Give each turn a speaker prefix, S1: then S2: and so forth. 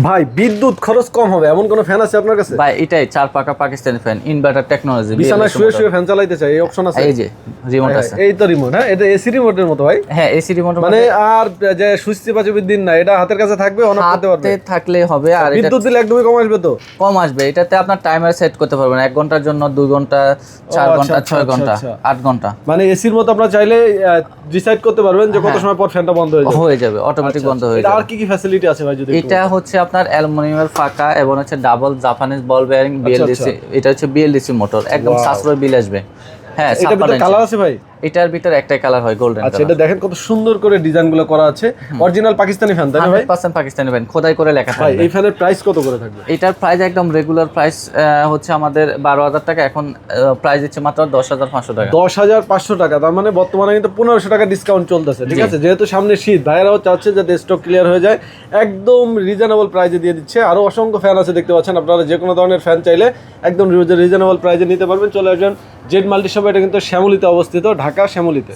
S1: ভাই বিদ্যুৎ খরচ কম হবে এমন কোন ফ্যান আছে আপনার কাছে?
S2: ভাই এটাই 4 পাকা পাকিস্তানি ফ্যান, ইনভার্টার টেকনোলজি,
S1: বিছানায় শুয়ে শুয়ে ফ্যান চালাইতে চাই, এই অপশন আছে?
S2: এই যে রিমোট আছে।
S1: এই তো রিমোট, হ্যাঁ এটা এসি রিমোটের মতো ভাই।
S2: হ্যাঁ এসি রিমোট
S1: মানে আর যে সুইচ বাজবের দিন না, এটা হাতের কাছে থাকবে, অন অফ করতে পারবে।
S2: হাতে থাকলে হবে। আর এটা
S1: বিদ্যুৎ দিলে একদমই কম আসবে তো?
S2: কম আসবে। এটাতে আপনার টাইমার সেট করতে পারবেন, 1 ঘন্টার জন্য, 2 ঘন্টা, 4 ঘন্টা, 6 ঘন্টা, 8 ঘন্টা।
S1: মানে এসির মতো আপনারা চাইলে ডিসাইড করতে পারবেন যে কত সময় পর ফ্যানটা বন্ধ হয়ে যাবে,
S2: অটোমেটিক বন্ধ হয়ে
S1: এটা
S2: যাবে।
S1: আর কি কি ফ্যাসিলিটি আছে ভাই যদি?
S2: এটা হচ্ছে আপনার অ্যালুমিনিয়ামের ফাঁকা এবং হচ্ছে ডাবল জাপানিজ বল বেয়ারিং বিএলডিসি। এটা হচ্ছে বিএলডিসি মোটর, একদম সাশ্রয় বিল আসবে। হ্যাঁ,
S1: এটার ভিতরে কালার আছে ভাই?
S2: এটার ভিতর একটাই কালার হয়, গোল্ডেন
S1: আচ্ছা, এটা দেখেন কত সুন্দর করে ডিজাইনগুলো করা আছে। অরিজিনাল পাকিস্তানি ফ্যান তাই না ভাই?
S2: 100% পাকিস্তানি ফ্যান, খোদাই করে লেখা
S1: ভাই
S2: থাকবে।
S1: এই ফ্যানের প্রাইস কত করে থাকবে?
S2: এটার প্রাইস একদম রেগুলার প্রাইস হচ্ছে আমাদের 12,000 টাকা। এখন প্রাইস দিচ্ছে মাত্র 10,500 টাকা।
S1: 10,500 টাকা, তার মানে বর্তমানে কিন্তু 1500 টাকা ডিসকাউন্ট চলতেছে, ঠিক আছে? যেহেতু সামনে শীত, ভাইরাও চাচ্ছে যাতে স্টক ক্লিয়ার হয়ে যায়, একদম রিজনেবল প্রাইসে দিয়ে দিচ্ছে। আরো অসংখ্য ফ্যান আছে দেখতে পাচ্ছেন, আপনারা যে কোনো ধরনের ফ্যান চাইলে একদম রিজনেবল প্রাইসে নিতে পারবেন। চলে আসবেন জেড মাল্টি শপ, এটা কিন্তু শ্যামলীতে অবস্থিত, ঢাকা শ্যামলীতে।